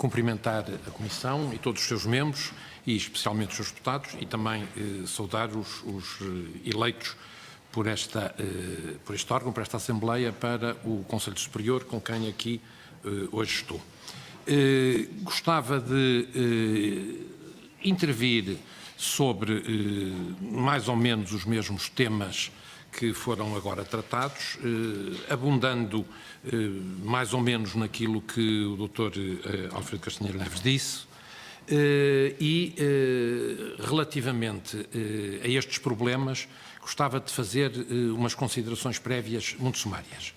cumprimentar a Comissão e todos os seus membros, e especialmente os seus deputados, e também saudar os eleitos por este órgão, por esta Assembleia, para o Conselho Superior, com quem aqui hoje estou. Gostava de intervir sobre mais ou menos os mesmos temas que foram agora tratados, abundando mais ou menos naquilo que o Dr. Alfredo Castanheira Neves disse, e relativamente a estes problemas gostava de fazer umas considerações prévias muito sumárias.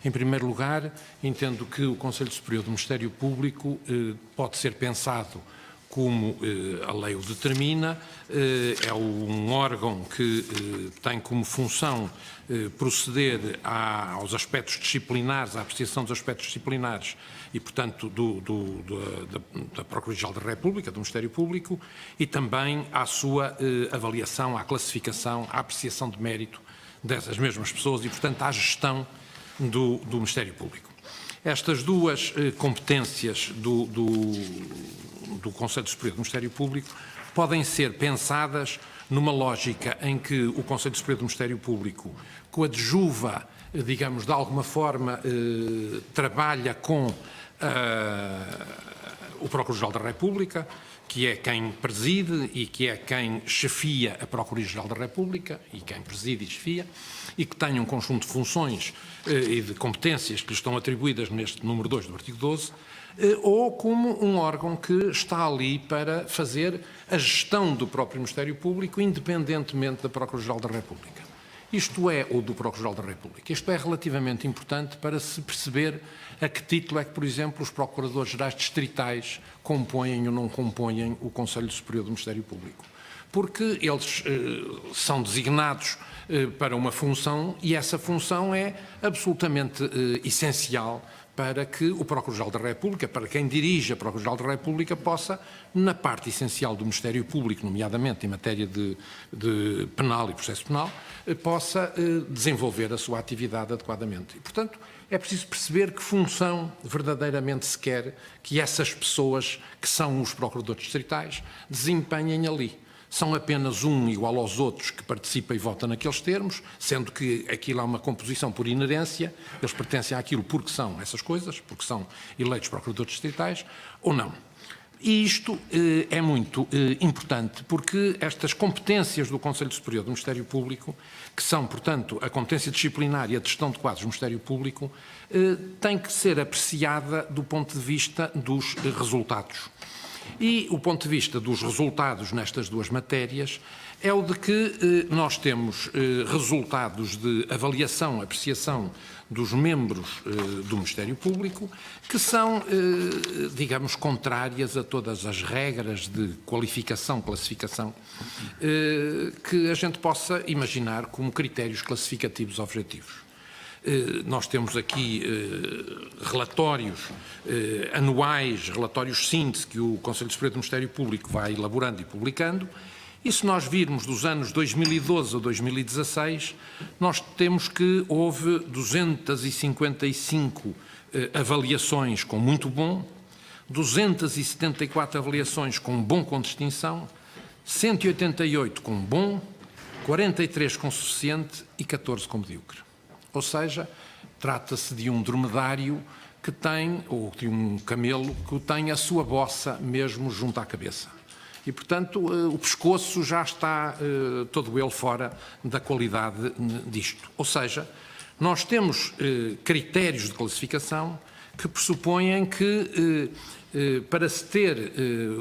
Em primeiro lugar, entendo que o Conselho Superior do Ministério Público pode ser pensado como a lei o determina, é um órgão que tem como função proceder aos aspectos disciplinares, à apreciação dos aspectos disciplinares e, portanto, da Procuradoria-Geral da República, do Ministério Público, e também à sua avaliação, à classificação, à apreciação de mérito dessas mesmas pessoas e, portanto, à gestão do Ministério Público. Estas duas competências do Conselho Superior do Ministério Público podem ser pensadas numa lógica em que o Conselho Superior do Ministério Público coadjuva, digamos, de alguma forma, trabalha com o Procurador-Geral da República, que é quem preside e que é quem chefia a Procuradoria-Geral da República e quem preside e chefia, e que tem um conjunto de funções e de competências que lhe estão atribuídas neste número 2 do artigo 12, ou como um órgão que está ali para fazer a gestão do próprio Ministério Público, independentemente da Procuradoria-Geral da República. Isto é, ou do Procurador-Geral da República. Isto é relativamente importante para se perceber a que título é que, por exemplo, os Procuradores-Gerais distritais compõem ou não compõem o Conselho Superior do Ministério Público. Porque eles são designados para uma função e essa função é absolutamente essencial para que o Procurador-Geral da República, para quem dirige a Procuradoria-Geral da República, possa, na parte essencial do Ministério Público, nomeadamente em matéria de penal e processo penal, possa desenvolver a sua atividade adequadamente. E, portanto, é preciso perceber que função verdadeiramente se quer que essas pessoas, que são os procuradores distritais, desempenhem ali. São apenas um igual aos outros que participa e vota naqueles termos, sendo que aquilo há uma composição por inerência, eles pertencem àquilo porque são essas coisas, porque são eleitos procuradores distritais, ou não. E isto é muito importante, porque estas competências do Conselho Superior do Ministério Público, que são, portanto, a competência disciplinar e a de gestão de quadros do Ministério Público, têm que ser apreciada do ponto de vista dos resultados. E o ponto de vista dos resultados nestas duas matérias é o de que nós temos resultados de avaliação, apreciação dos membros do Ministério Público que são, digamos, contrárias a todas as regras de qualificação, classificação, que a gente possa imaginar como critérios classificativos objetivos. Nós temos aqui relatórios anuais, relatórios síntese que o Conselho Superior do Ministério Público vai elaborando e publicando, e se nós virmos dos anos 2012 a 2016, nós temos que houve 255 avaliações com muito bom, 274 avaliações com bom com distinção, 188 com bom, 43 com suficiente e 14 com medíocre. Ou seja, trata-se de um dromedário que tem, ou de um camelo, que tem a sua bossa mesmo junto à cabeça. E, portanto, o pescoço já está todo ele fora da qualidade disto. Ou seja, nós temos critérios de classificação que pressupõem que, para se ter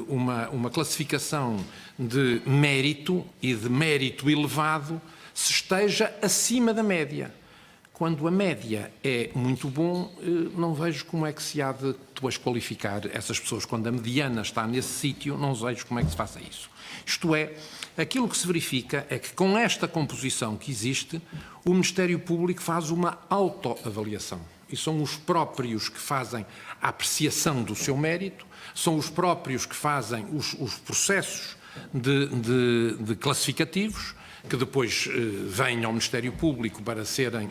uma classificação de mérito e de mérito elevado, se esteja acima da média. Quando a média é muito bom, não vejo como é que se há de depois qualificar essas pessoas. Quando a mediana está nesse sítio, não vejo como é que se faça isso. Isto é, aquilo que se verifica é que com esta composição que existe, o Ministério Público faz uma autoavaliação. E são os próprios que fazem a apreciação do seu mérito, são os próprios que fazem os processos de classificativos, que depois vêm ao Ministério Público para serem,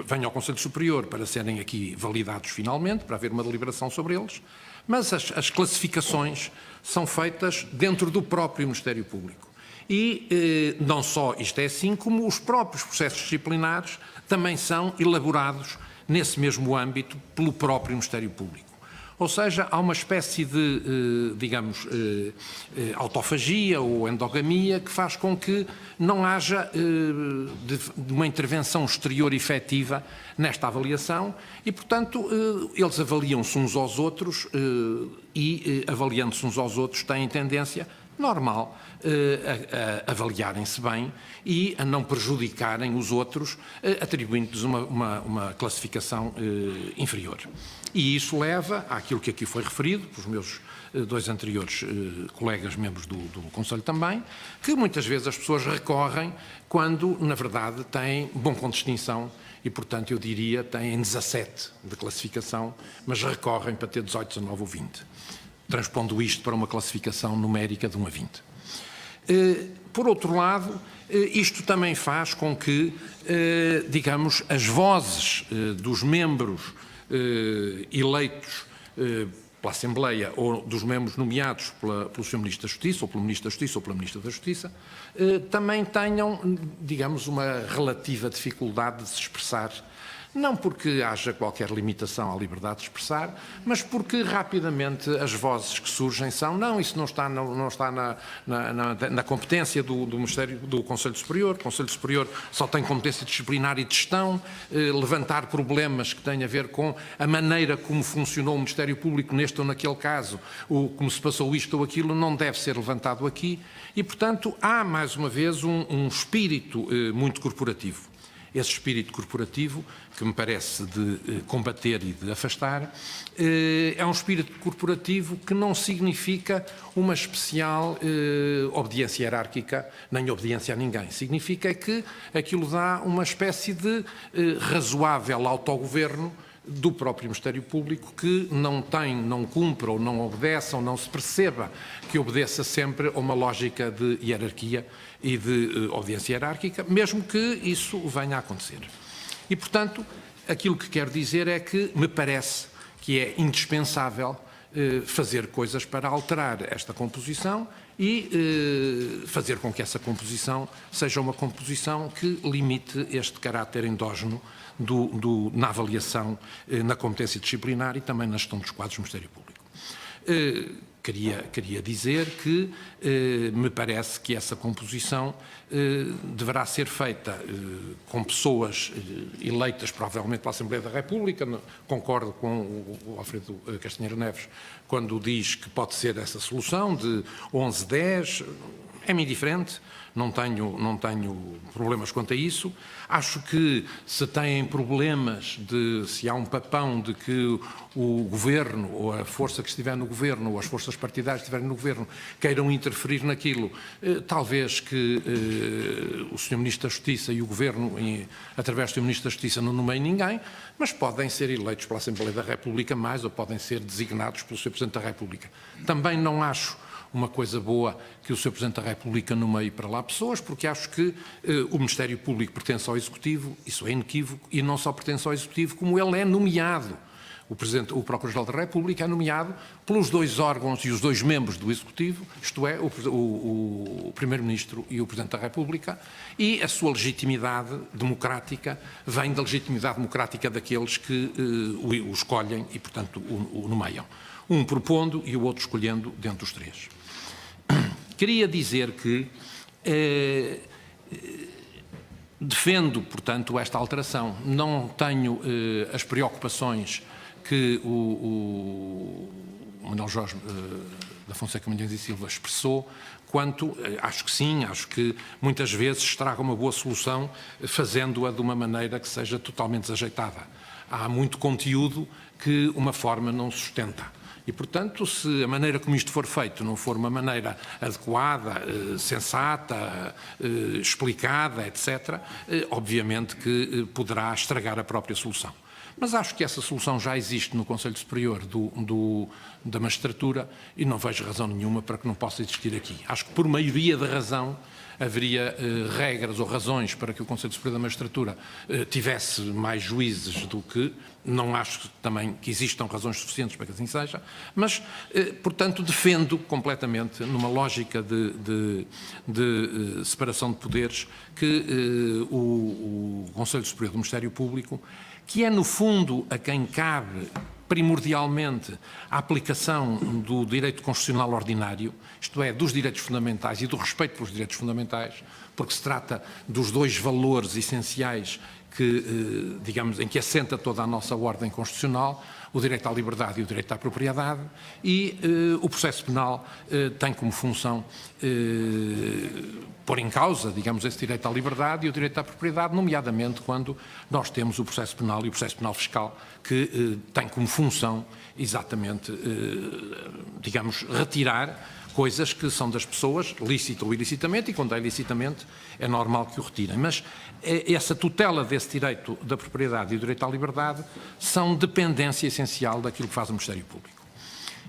vêm ao Conselho Superior para serem aqui validados finalmente, para haver uma deliberação sobre eles, mas as classificações são feitas dentro do próprio Ministério Público. E não só isto é assim, como os próprios processos disciplinares também são elaborados nesse mesmo âmbito pelo próprio Ministério Público. Ou seja, há uma espécie de, digamos, autofagia ou endogamia que faz com que não haja de uma intervenção exterior efetiva nesta avaliação e, portanto, eles avaliam-se uns aos outros e, avaliando-se uns aos outros, têm tendência normal a avaliarem-se bem e a não prejudicarem os outros, atribuindo-lhes uma classificação inferior. E isso leva àquilo que aqui foi referido, pelos meus dois anteriores colegas membros do Conselho também, que muitas vezes as pessoas recorrem quando, na verdade, têm bom com distinção e, portanto, eu diria, têm 17 de classificação, mas recorrem para ter 18, 19 ou 20. Transpondo isto para uma classificação numérica de 1 a 20. Por outro lado, isto também faz com que, digamos, as vozes dos membros eleitos pela Assembleia ou dos membros nomeados pelo Sr. Ministro da Justiça, ou pelo Ministro da Justiça, ou pela Ministra da Justiça, também tenham, digamos, uma relativa dificuldade de se expressar, não porque haja qualquer limitação à liberdade de expressar, mas porque rapidamente as vozes que surgem são não, isso não está na competência do Ministério, do Conselho Superior. O Conselho Superior só tem competência disciplinar e de gestão, levantar problemas que têm a ver com a maneira como funcionou o Ministério Público neste ou naquele caso, como se passou isto ou aquilo, não deve ser levantado aqui e, portanto, há mais uma vez um espírito muito corporativo. Esse espírito corporativo, que me parece de combater e de afastar, é um espírito corporativo que não significa uma especial obediência hierárquica, nem obediência a ninguém. Significa que aquilo dá uma espécie de razoável autogoverno do próprio Ministério Público que não cumpra ou não obedeça ou não se perceba que obedeça sempre a uma lógica de hierarquia e de obediência hierárquica, mesmo que isso venha a acontecer. E, portanto, aquilo que quero dizer é que me parece que é indispensável fazer coisas para alterar esta composição e fazer com que essa composição seja uma composição que limite este caráter endógeno na avaliação, na competência disciplinar e também na gestão dos quadros do Ministério Público. Queria dizer que me parece que essa composição deverá ser feita com pessoas eleitas provavelmente pela Assembleia da República. Concordo com o Alfredo Castanheira Neves quando diz que pode ser essa solução de 11, 10, é-me indiferente. Não tenho problemas quanto a isso. Acho que se têm problemas se há um papão de que o Governo, ou a força que estiver no Governo, ou as forças partidárias que estiverem no Governo, queiram interferir naquilo, talvez que o Sr. Ministro da Justiça e o Governo, através do Sr. Ministro da Justiça, não nomeiem ninguém, mas podem ser eleitos pela Assembleia da República mais, ou podem ser designados pelo Sr. Presidente da República. Também não acho uma coisa boa que o Sr. Presidente da República nomeie para lá pessoas, porque acho que o Ministério Público pertence ao Executivo, isso é inequívoco, e não só pertence ao Executivo, como ele é nomeado. O Procurador-Geral da República é nomeado pelos dois órgãos e os dois membros do Executivo, isto é, o Primeiro-Ministro e o Presidente da República, e a sua legitimidade democrática vem da legitimidade democrática daqueles que o escolhem e, portanto, o nomeiam. Um propondo e o outro escolhendo dentro dos três. Queria dizer que defendo, portanto, esta alteração. Não tenho as preocupações que o Manuel Jorge da Fonseca Magalhães e Silva expressou, quanto, acho que sim, acho que muitas vezes estraga uma boa solução fazendo-a de uma maneira que seja totalmente desajeitada. Há muito conteúdo que uma forma não sustenta. E, portanto, se a maneira como isto for feito não for uma maneira adequada, sensata, explicada, etc., obviamente que poderá estragar a própria solução. Mas acho que essa solução já existe no Conselho Superior da Magistratura e não vejo razão nenhuma para que não possa existir aqui. Acho que por maioria de razão haveria regras ou razões para que o Conselho Superior da Magistratura tivesse mais juízes do que, não acho também que existam razões suficientes para que assim seja, mas, portanto, defendo completamente, numa lógica de separação de poderes, que o Conselho Superior do Ministério Público, que é, no fundo, a quem cabe primordialmente a aplicação do direito constitucional ordinário, isto é, dos direitos fundamentais e do respeito pelos direitos fundamentais, porque se trata dos dois valores essenciais que, digamos, em que assenta toda a nossa ordem constitucional, o direito à liberdade e o direito à propriedade, e o processo penal tem como função pôr em causa, digamos, esse direito à liberdade e o direito à propriedade, nomeadamente quando nós temos o processo penal e o processo penal fiscal, que tem como função exatamente, digamos, retirar coisas que são das pessoas, lícita ou ilicitamente, e quando é ilicitamente é normal que o retirem. Mas essa tutela desse direito da propriedade e do direito à liberdade são dependência essencial daquilo que faz o Ministério Público.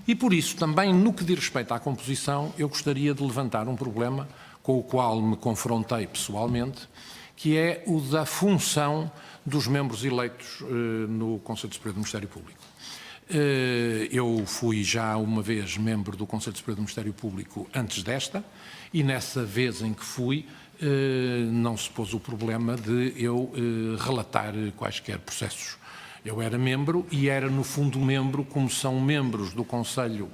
E por isso, também no que diz respeito à composição, eu gostaria de levantar um problema com o qual me confrontei pessoalmente, que é o da função dos membros eleitos no Conselho Superior do Ministério Público. Eu fui já uma vez membro do Conselho Superior do Ministério Público antes desta, e nessa vez em que fui, não se pôs o problema de eu relatar quaisquer processos. Eu era membro e era, no fundo, membro, como são membros do Conselho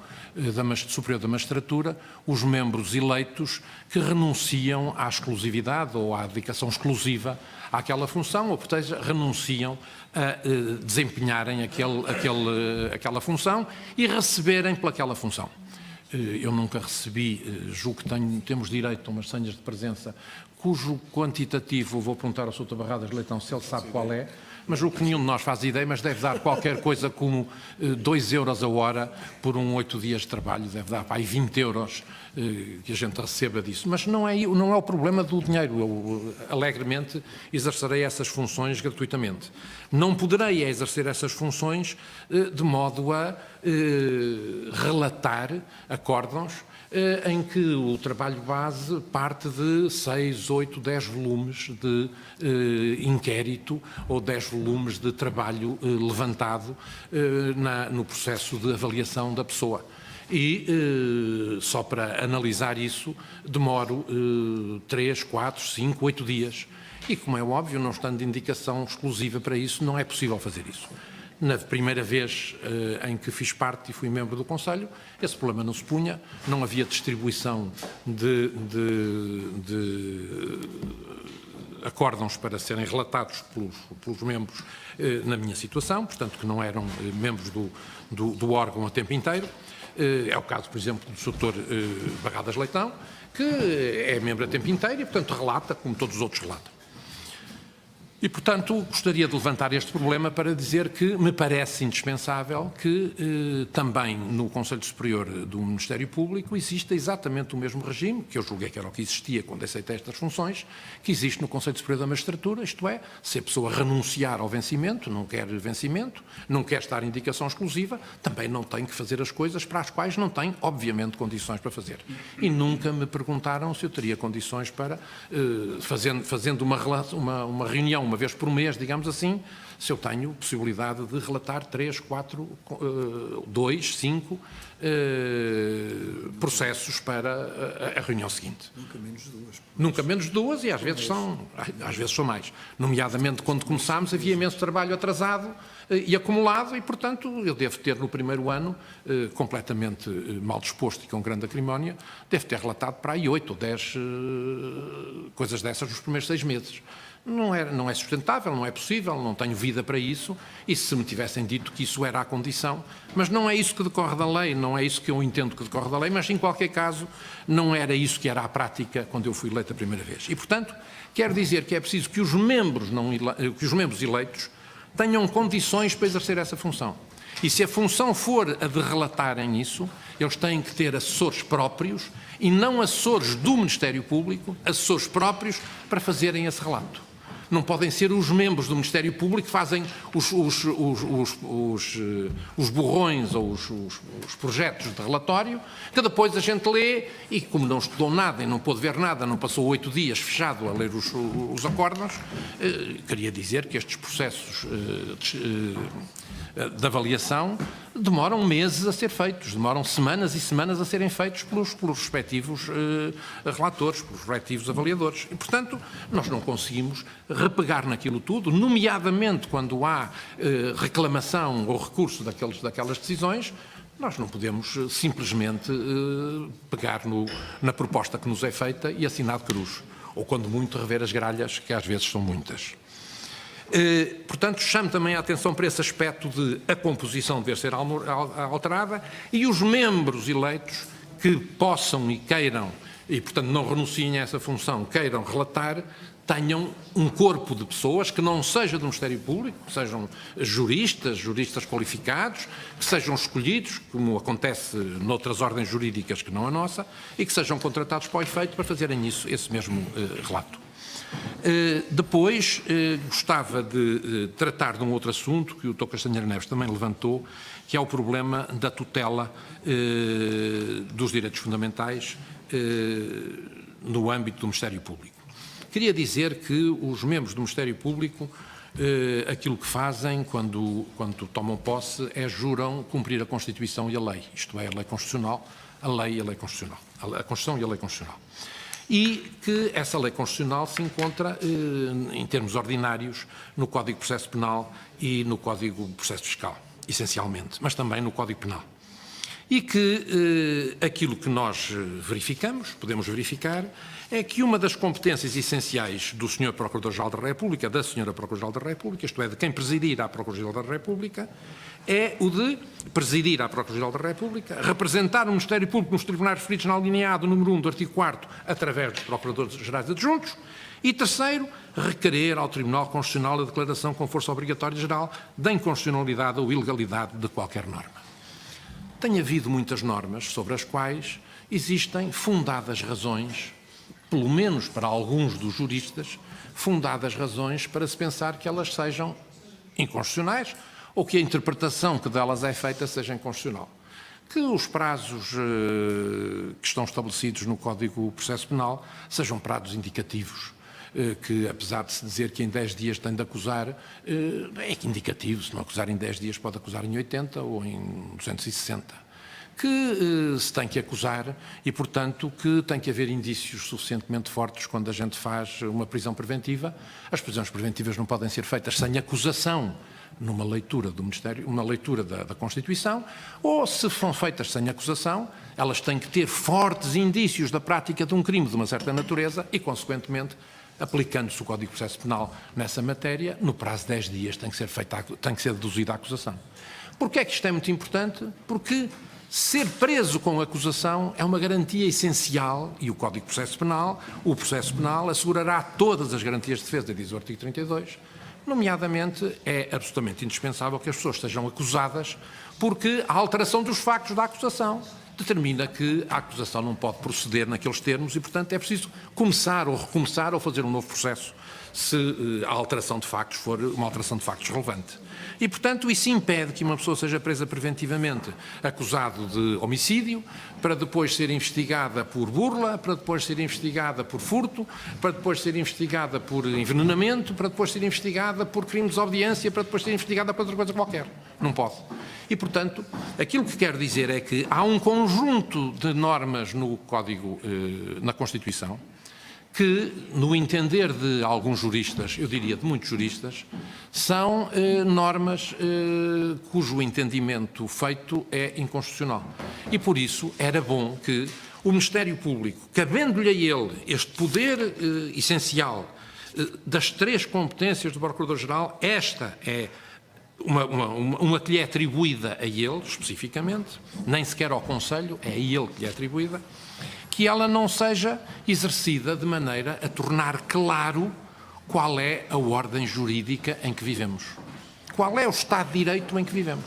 Superior da Magistratura, os membros eleitos que renunciam à exclusividade ou à dedicação exclusiva àquela função, ou, portanto, renunciam a desempenharem aquela função e receberem pelaquela função. Eu nunca recebi, julgo que temos direito a umas senhas de presença, cujo quantitativo, vou perguntar ao Sr. Barradas Leitão se ele sabe qual é, mas o que nenhum de nós faz ideia, mas deve dar qualquer coisa como 2 euros a hora por 8 dias de trabalho, deve dar para aí 20 euros que a gente receba disso. Mas não é o problema do dinheiro, eu alegremente exercerei essas funções gratuitamente. Não poderei exercer essas funções de modo a relatar acórdãos em que o trabalho base parte de 6, 8, 10 volumes de inquérito ou 10 volumes de trabalho levantado no processo de avaliação da pessoa. E só para analisar isso demoro 3, 4, 5, 8 dias. E, como é óbvio, não estando indicação exclusiva para isso, não é possível fazer isso. Na primeira vez em que fiz parte e fui membro do Conselho, esse problema não se punha, não havia distribuição de acórdãos para serem relatados pelos membros na minha situação, portanto que não eram membros do órgão a tempo inteiro. É o caso, por exemplo, do Sr. Barradas Leitão, que é membro a tempo inteiro e, portanto, relata como todos os outros relatam. E, portanto, gostaria de levantar este problema para dizer que me parece indispensável que também no Conselho Superior do Ministério Público exista exatamente o mesmo regime, que eu julguei que era o que existia quando aceitei estas funções, que existe no Conselho Superior da Magistratura, isto é, se a pessoa renunciar ao vencimento, não quer vencimento, não quer estar em indicação exclusiva, também não tem que fazer as coisas para as quais não tem, obviamente, condições para fazer. E nunca me perguntaram se eu teria condições para, fazendo uma reunião uma vez por mês, digamos assim, se eu tenho possibilidade de relatar 3, 4, 2, 5 processos para a reunião seguinte. Nunca menos de 2. Nunca menos de 2 e às vezes são mais. Nomeadamente, quando começámos, havia imenso trabalho atrasado e acumulado e, portanto, eu devo ter no primeiro ano, completamente mal disposto e com grande acrimónia, devo ter relatado para aí 8 ou 10 coisas dessas nos primeiros 6 meses. Não é sustentável, não é possível, não tenho vida para isso, e se me tivessem dito que isso era a condição, mas não é isso que decorre da lei, não é isso que eu entendo que decorre da lei, mas em qualquer caso não era isso que era a prática quando eu fui eleito a primeira vez. E, portanto, quero dizer que é preciso que os membros eleitos tenham condições para exercer essa função. E se a função for a de relatarem isso, eles têm que ter assessores próprios e não assessores do Ministério Público, assessores próprios para fazerem esse relato. não podem ser os membros do Ministério Público que fazem os borrões ou os projetos de relatório, que depois a gente lê e, como não estudou nada e não pôde ver nada, não passou 8 dias fechado a ler os acordos, queria dizer que estes processos de avaliação demoram meses a ser feitos, demoram semanas e semanas a serem feitos pelos respectivos relatores, pelos respectivos avaliadores. E, portanto, nós não conseguimos repegar naquilo tudo, nomeadamente quando há reclamação ou recurso daquelas decisões. Nós não podemos simplesmente pegar na proposta que nos é feita e assinar de cruz, ou quando muito rever as gralhas, que às vezes são muitas. Portanto, chamo também a atenção para esse aspecto de a composição dever ser alterada e os membros eleitos que possam e queiram, e portanto não renunciem a essa função, queiram relatar, tenham um corpo de pessoas que não seja do Ministério Público, que sejam juristas qualificados, que sejam escolhidos, como acontece noutras ordens jurídicas que não a nossa, e que sejam contratados para o efeito para fazerem esse mesmo relato. Depois, gostava de tratar de um outro assunto que o Dr. Castanheira Neves também levantou, que é o problema da tutela dos direitos fundamentais no âmbito do Ministério Público. Queria dizer que os membros do Ministério Público, aquilo que fazem quando tomam posse é juram cumprir a Constituição e a lei, isto é, a lei constitucional, a lei e a lei constitucional, a Constituição e a lei constitucional. E que essa lei constitucional se encontra, em termos ordinários, no Código de Processo Penal e no Código de Processo Fiscal, essencialmente, mas também no Código Penal. E que aquilo que nós verificamos, podemos verificar, é que uma das competências essenciais do Sr. Procurador-Geral da República, da Sra. Procuradora-Geral da República, isto é, de quem presidir a Procuradoria-Geral da República, é o de presidir a Procuradoria-Geral da República, representar o Ministério Público nos tribunais referidos na linha A do número 1 do artigo 4º, através dos Procuradores-Gerais adjuntos, e terceiro, requerer ao Tribunal Constitucional a declaração com força obrigatória geral da inconstitucionalidade ou ilegalidade de qualquer norma. Tem havido muitas normas sobre as quais existem fundadas razões, pelo menos para alguns dos juristas, fundadas razões para se pensar que elas sejam inconstitucionais ou que a interpretação que delas é feita seja inconstitucional. Que os prazos que estão estabelecidos no Código de Processo Penal sejam prazos indicativos, que apesar de se dizer que em 10 dias tem de acusar, é indicativo, se não acusar em 10 dias pode acusar em 80 ou em 260. Que se tem que acusar e, portanto, que tem que haver indícios suficientemente fortes quando a gente faz uma prisão preventiva. As prisões preventivas não podem ser feitas sem acusação numa leitura do Ministério, uma leitura da Constituição, ou se são feitas sem acusação, elas têm que ter fortes indícios da prática de um crime de uma certa natureza e, consequentemente, aplicando-se o Código de Processo Penal nessa matéria, no prazo de 10 dias tem que ser deduzida a acusação. Porquê é que isto é muito importante? Porque ser preso com acusação é uma garantia essencial e o Código de Processo Penal, o processo penal, assegurará todas as garantias de defesa, diz o artigo 32, nomeadamente é absolutamente indispensável que as pessoas sejam acusadas porque a alteração dos factos da acusação determina que a acusação não pode proceder naqueles termos e, portanto, é preciso começar ou recomeçar ou fazer um novo processo se a alteração de factos for uma alteração de factos relevante. E, portanto, isso impede que uma pessoa seja presa preventivamente acusado de homicídio, para depois ser investigada por burla, para depois ser investigada por furto, para depois ser investigada por envenenamento, para depois ser investigada por crime de desobediência, para depois ser investigada por outra coisa qualquer. Não pode. E, portanto, aquilo que quero dizer é que há um conjunto de normas no Código, na Constituição, que, no entender de alguns juristas, eu diria de muitos juristas, são normas cujo entendimento feito é inconstitucional. E, por isso, era bom que o Ministério Público, cabendo-lhe a ele este poder essencial das 3 competências do Procurador-Geral, esta é uma que lhe é atribuída a ele, especificamente, nem sequer ao Conselho, é a ele que lhe é atribuída, que ela não seja exercida de maneira a tornar claro qual é a ordem jurídica em que vivemos. Qual é o Estado de Direito em que vivemos.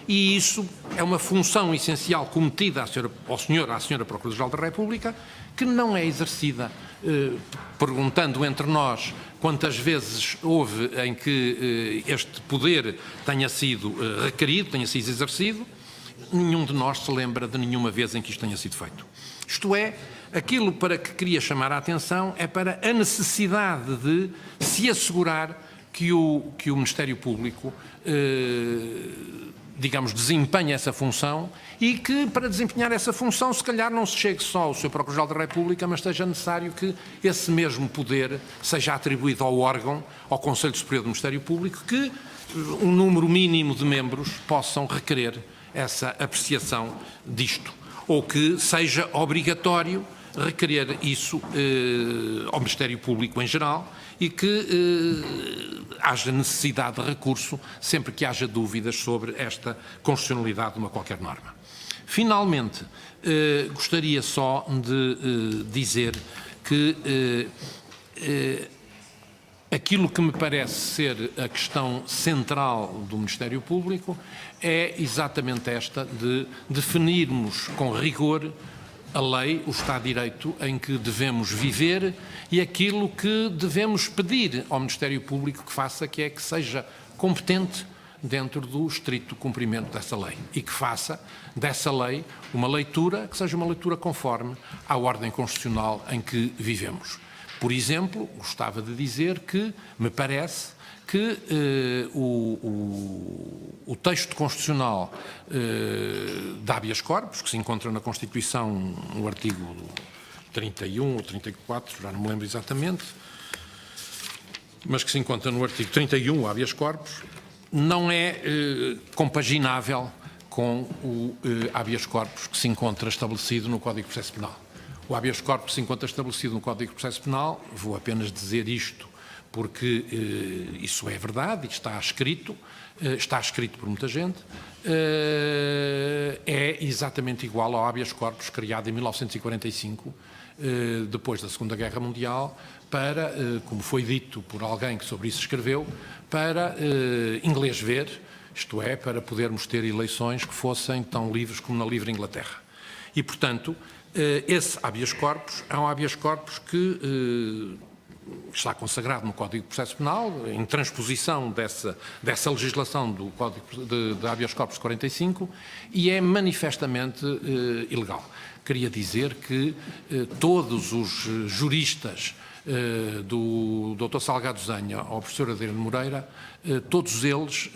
e isso é uma função essencial cometida à senhora Procuradora-Geral da República, que não é exercida, perguntando entre nós quantas vezes houve em que este poder tenha sido requerido, tenha sido exercido. Nenhum de nós se lembra de nenhuma vez em que isto tenha sido feito. Isto é, aquilo para que queria chamar a atenção é para a necessidade de se assegurar que o Ministério Público, digamos, desempenha essa função e que, para desempenhar essa função, se calhar não se chegue só ao Sr. Procurador-Geral da República, mas seja necessário que esse mesmo poder seja atribuído ao órgão, ao Conselho Superior do Ministério Público, que um número mínimo de membros possam requerer essa apreciação disto, ou que seja obrigatório requerer isso ao Ministério Público em geral e que haja necessidade de recurso sempre que haja dúvidas sobre esta constitucionalidade de uma qualquer norma. Finalmente, gostaria só de dizer que aquilo que me parece ser a questão central do Ministério Público é exatamente esta de definirmos com rigor a lei, o Estado de Direito em que devemos viver e aquilo que devemos pedir ao Ministério Público que faça, que é que seja competente dentro do estrito cumprimento dessa lei e que faça dessa lei uma leitura que seja uma leitura conforme à ordem constitucional em que vivemos. Por exemplo, gostava de dizer que me parece que o texto constitucional de habeas corpus, que se encontra na Constituição, no artigo 31 ou 34, já não me lembro exatamente, mas que se encontra no artigo 31, o habeas corpus, não é compaginável com o habeas corpus que se encontra estabelecido no Código de Processo Penal. O habeas corpus se encontra estabelecido no Código de Processo Penal, vou apenas dizer isto porque isso é verdade e está escrito por muita gente, é exatamente igual ao habeas corpus criado em 1945, depois da Segunda Guerra Mundial, para, como foi dito por alguém que sobre isso escreveu, para inglês ver, isto é, para podermos ter eleições que fossem tão livres como na livre Inglaterra. E, portanto, esse habeas corpus é um habeas corpus que está consagrado no Código de Processo Penal, em transposição dessa legislação do Código de habeas corpus 45, e é manifestamente ilegal. Queria dizer que todos os juristas, do Dr. Salgado Zenha ao professor Adriano Moreira, todos eles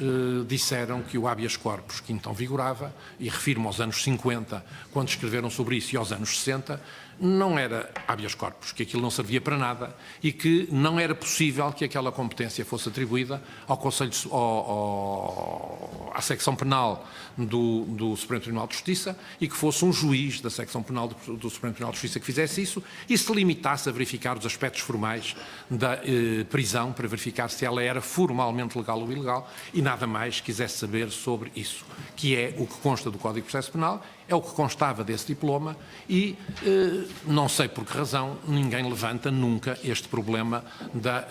disseram que o habeas corpus que então vigorava, e refiro-me aos anos 50, quando escreveram sobre isso, e aos anos 60, não era habeas corpus, que aquilo não servia para nada e que não era possível que aquela competência fosse atribuída ao Conselho, à secção penal do Supremo Tribunal de Justiça e que fosse um juiz da secção penal do Supremo Tribunal de Justiça que fizesse isso e se limitasse a verificar os aspectos formais da prisão para verificar se ela era formalmente legal ou ilegal e nada mais quisesse saber sobre isso, que é o que consta do Código de Processo Penal, é o que constava desse diploma e não sei por que razão ninguém levanta nunca este problema da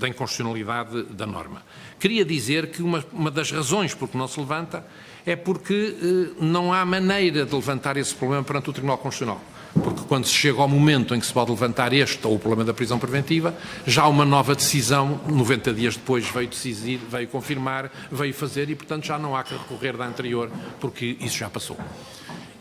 inconstitucionalidade da norma. Queria dizer que uma das razões por que não se levanta é porque não há maneira de levantar esse problema perante o Tribunal Constitucional. Porque quando se chega ao momento em que se pode levantar este ou o problema da prisão preventiva, já há uma nova decisão, 90 dias depois veio decidir, veio confirmar, veio fazer e, portanto, já não há que recorrer da anterior, porque isso já passou.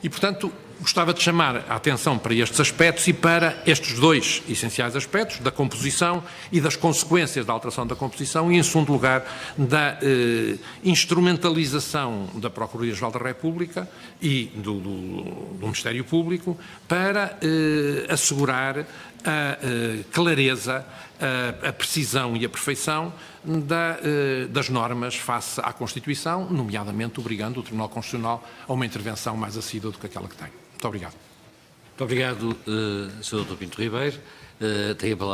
E, portanto, gostava de chamar a atenção para estes aspectos e para estes dois essenciais aspectos, da composição e das consequências da alteração da composição e, em segundo lugar, da instrumentalização da Procuradoria-Geral da República e do Ministério Público para assegurar a clareza, a precisão e a perfeição das normas face à Constituição, nomeadamente obrigando o Tribunal Constitucional a uma intervenção mais assídua do que aquela que tem. Muito obrigado. Muito obrigado, Sr. Dr. Pinto Ribeiro. Tem a palavra.